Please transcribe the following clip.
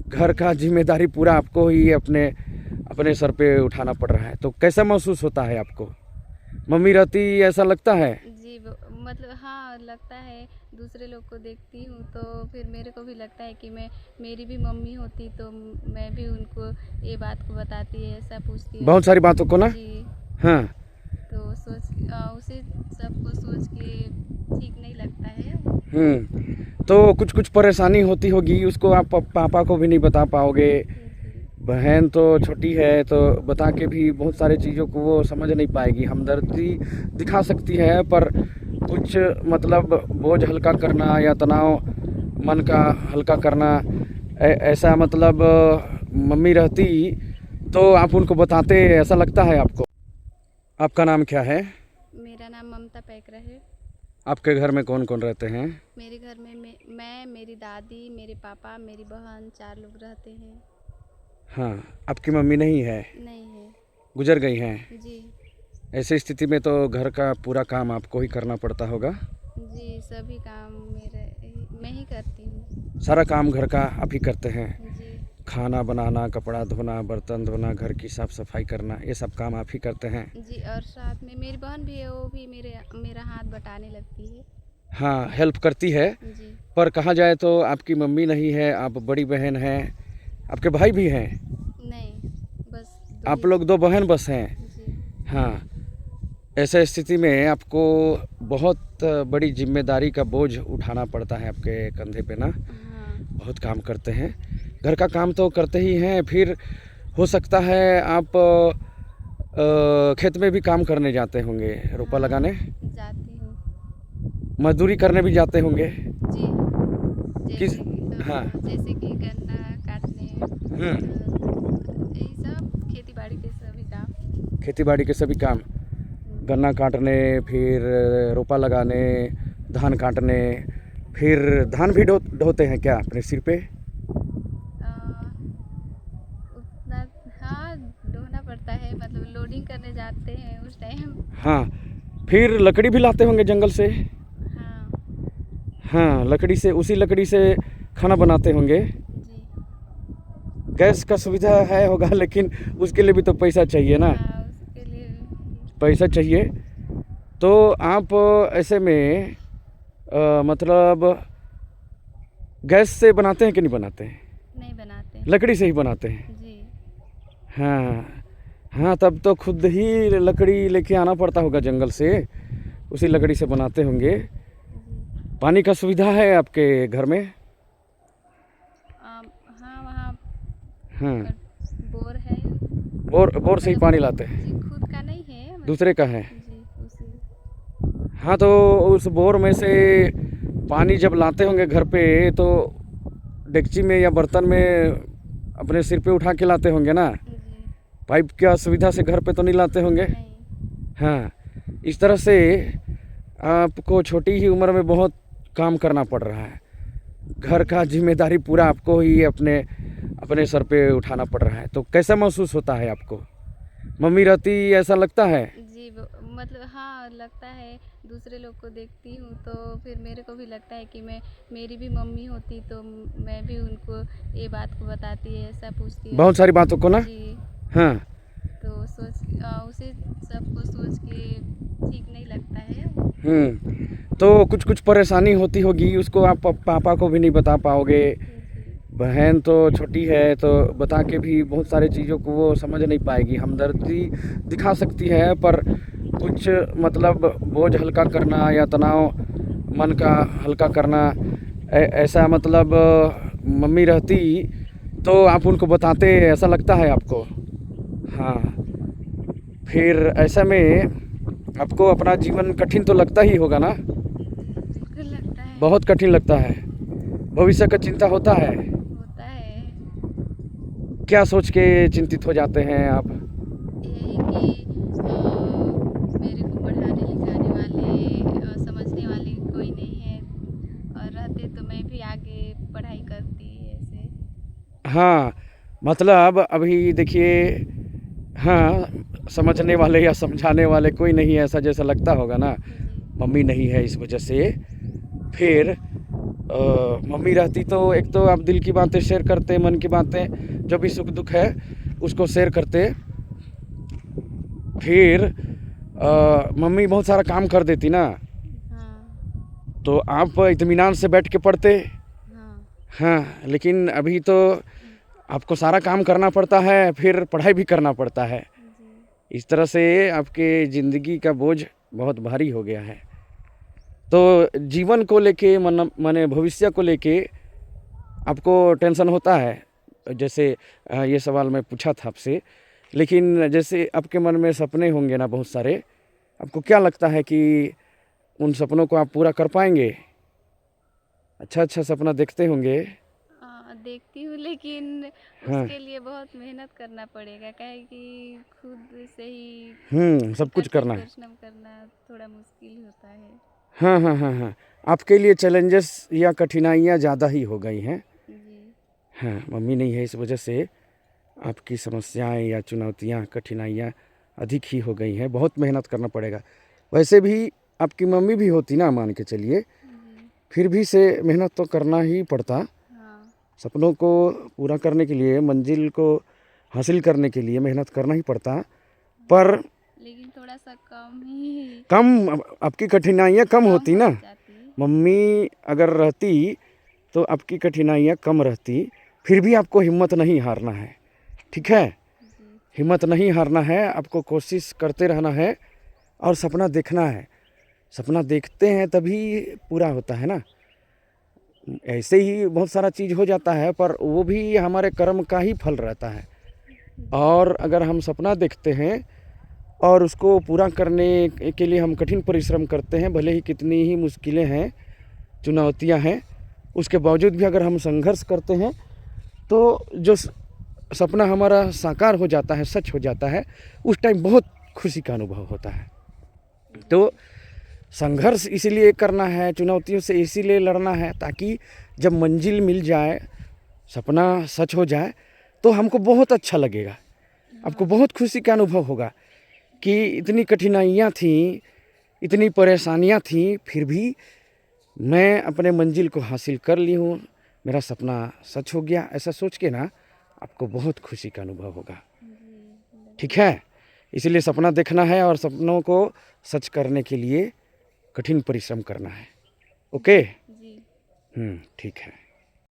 घर का जिम्मेदारी पूरा आपको ही अपने अपने सर पे उठाना पड़ रहा है, तो कैसा महसूस होता है आपको? मम्मी रहती ऐसा लगता है? जी मतलब हाँ लगता है। दूसरे लोग को देखती हूँ तो फिर मेरे को भी लगता है कि मेरी भी मम्मी होती तो मैं भी उनको ये बात को बताती है, ऐसा पूछती बहुत हूँ। सारी बातों को ना। जी। हाँ। तो उसे सबको सोच के ठीक नहीं लगता है। तो कुछ कुछ परेशानी होती होगी, उसको आप पापा को भी नहीं बता पाओगे। जी। बहन तो छोटी है तो बता के भी बहुत सारी चीज़ों को वो समझ नहीं पाएगी। हमदर्दी दिखा सकती है पर कुछ मतलब बोझ हल्का करना या तनाव मन का हल्का करना ऐसा मतलब मम्मी रहती तो आप उनको बताते, ऐसा लगता है आपको? आपका नाम क्या है? मेरा नाम ममता पैकरा है। आपके घर में कौन कौन रहते हैं? मेरे घर में मैं, मेरी दादी, मेरे पापा, मेरी बहन, 4 लोग रहते हैं। हाँ। आपकी मम्मी नहीं है? नहीं है। गुजर गई हैं? जी। ऐसी स्थिति में तो घर का पूरा काम आपको ही करना पड़ता होगा। जी सभी काम मैं ही करती हूँ। सारा काम घर का आप ही करते हैं? जी। खाना बनाना, कपड़ा धोना, बर्तन धोना, घर की साफ सफाई करना, ये सब काम आप ही करते हैं? जी और साथ में मेरी बहन भी है, वो भी मेरा हाथ बटाने लगती है। हाँ, हेल्प करती है। जी। पर कहा जाए तो आपकी मम्मी नहीं है, आप बड़ी बहन हैं। आपके भाई भी हैं? नहीं, बस 2 आप ही। लोग 2 बहन बस हैं? जी। हाँ। ऐसे स्थिति में आपको बहुत बड़ी जिम्मेदारी का बोझ उठाना पड़ता है आपके कंधे पे ना। हाँ। बहुत काम करते हैं। घर का काम तो करते ही हैं, फिर हो सकता है आप खेत में भी काम करने जाते होंगे, रोपा हाँ, लगाने, जाती हूँ। मजदूरी करने भी जाते होंगे। जी। किस? हाँ। जैसे कि गन्ना काटने, हम्म। यही सब खेती बाड़ी के सभी काम। खेती बाड़ी के सभी काम, गन्ना काटने, फिर रोपा लगाने, धान काटने, फिर धान भी ढोते हैं क्या अपने सिर पे? अ, उतना हाँ ढोना पड़ता है, मतलब लोडिंग करने जाते हैं उस टाइम। हाँ। फिर लकड़ी भी लाते होंगे जंगल से? हाँ। हाँ, लकड़ी से, उसी लकड़ी से खाना बनाते होंगे। जी। गैस का सुविधा है होगा लेकिन उसके लिए भी तो पैसा चाहिए ना। हाँ उसके लिए पैसा चाहिए। तो आप ऐसे में मतलब गैस से बनाते हैं कि नहीं बनाते हैं? नहीं बनाते। लकड़ी से ही बनाते हैं? जी। हाँ। हाँ, तब तो खुद ही लकड़ी लेके आना पड़ता होगा जंगल से, उसी लकड़ी से बनाते होंगे। जी। पानी का सुविधा है आपके घर में? हाँ वहाँ हाँ। बोर है। बोर से ही मतलब पानी लाते हैं? जी खुद का नहीं है, मतलब दूसरे का है? जी उसी। हाँ, तो उस बोर में से पानी जब लाते होंगे घर पे तो डेगची में या बर्तन में अपने सिर पे उठा के लाते होंगे ना। जी। पाइप की सुविधा से घर पे तो नहीं लाते होंगे। नहीं। हाँ। इस तरह से आपको छोटी ही उम्र में बहुत काम करना पड़ रहा है। घर का जिम्मेदारी पूरा आपको ही अपने अपने सर पे उठाना पड़ रहा है, तो कैसा महसूस होता है आपको? मम्मी रहती ऐसा लगता है? जी मतलब हाँ लगता है। दूसरे लोग को देखती हूँ तो फिर मेरे को भी लगता है कि मेरी भी मम्मी होती तो मैं भी उनको ये बात को बताती है, ऐसा पूछती हूँ। बहुत सारी बातों को ना। जी। हाँ। तो उसे सबको सोच के ठीक नहीं लगता है। तो कुछ कुछ परेशानी होती होगी, उसको आप पापा को भी नहीं बता पाओगे। जी। बहन तो छोटी है तो बता के भी बहुत सारी चीज़ों को वो समझ नहीं पाएगी। हमदर्दी दिखा सकती है पर कुछ मतलब बोझ हल्का करना या तनाव मन का हल्का करना ऐसा मतलब मम्मी रहती तो आप उनको बताते, ऐसा लगता है आपको? जी हाँ। फिर ऐसा में आपको अपना जीवन कठिन तो लगता ही होगा ना। बिल्कुल लगता है। बहुत कठिन लगता है। भविष्य का चिंता होता है। होता है। क्या सोच के चिंतित हो जाते हैं आप? यही कि मेरे को पढ़ाने लिखाने वाले समझने वाले कोई नहीं है, और रहते तो मैं भी आगे पढ़ाई करती ऐसे। हाँ, मतलब अभी देखिए, हाँ, समझने वाले या समझाने वाले कोई नहीं है ऐसा जैसा लगता होगा ना। जी। मम्मी नहीं है इस वजह से फिर मम्मी रहती तो एक तो आप दिल की बातें शेयर करते, मन की बातें जो भी सुख दुख है उसको शेयर करते। फिर मम्मी बहुत सारा काम कर देती ना, हाँ तो आप इत्मीनान से बैठ के पढ़ते। हाँ हाँ, लेकिन अभी तो आपको सारा काम करना पड़ता है, फिर पढ़ाई भी करना पड़ता है। जी इस तरह से आपके ज़िंदगी का बोझ बहुत भारी हो गया है। तो जीवन को लेके माने भविष्य को लेके आपको टेंशन होता है? जैसे ये सवाल मैं पूछा था आपसे, लेकिन जैसे आपके मन में सपने होंगे ना बहुत सारे, आपको क्या लगता है कि उन सपनों को आप पूरा कर पाएंगे? अच्छा सपना देखते होंगे। देखती हूँ, लेकिन हाँ। उसके लिए बहुत मेहनत करना पड़ेगा, काहे कि खुद से ही सब कुछ कठिन करना है। परिश्रम करना थोड़ा मुश्किल होता है। हाँ। आपके लिए चैलेंजेस या कठिनाइयाँ ज़्यादा ही हो गई हैं। जी हाँ, मम्मी नहीं है इस वजह से आपकी समस्याएं या चुनौतियाँ, कठिनाइयाँ अधिक ही हो गई हैं। बहुत मेहनत करना पड़ेगा। वैसे भी आपकी मम्मी भी होती ना, मान के चलिए, जी फिर भी से मेहनत तो करना ही पड़ता। हाँ, सपनों को पूरा करने के लिए, मंजिल को हासिल करने के लिए मेहनत करना ही पड़ता। पर लेकिन थोड़ा सा कम ही कम आपकी कठिनाइयाँ कम कम होती हो ना। जाती। मम्मी अगर रहती तो आपकी कठिनाइयाँ कम रहती। फिर भी आपको हिम्मत नहीं हारना है, ठीक है? जी हिम्मत नहीं हारना है, आपको कोशिश करते रहना है और सपना देखना है। सपना देखते हैं तभी पूरा होता है ना। ऐसे ही बहुत सारा चीज़ हो जाता है, पर वो भी हमारे कर्म का ही फल रहता है। और अगर हम सपना देखते हैं और उसको पूरा करने के लिए हम कठिन परिश्रम करते हैं, भले ही कितनी ही मुश्किलें हैं, चुनौतियां हैं, उसके बावजूद भी अगर हम संघर्ष करते हैं तो जो सपना हमारा साकार हो जाता है, सच हो जाता है, उस टाइम बहुत खुशी का अनुभव होता है। तो संघर्ष इसीलिए करना है, चुनौतियों से इसीलिए लड़ना है, ताकि जब मंजिल मिल जाए, सपना सच हो जाए, तो हमको बहुत अच्छा लगेगा। आपको बहुत खुशी का अनुभव होगा कि इतनी कठिनाइयाँ थीं, इतनी परेशानियाँ थीं, फिर भी मैं अपने मंजिल को हासिल कर ली हूँ, मेरा सपना सच हो गया। ऐसा सोच के ना आपको बहुत खुशी का अनुभव होगा, ठीक है? इसलिए सपना देखना है और सपनों को सच करने के लिए कठिन परिश्रम करना है। ओके? जी ठीक है।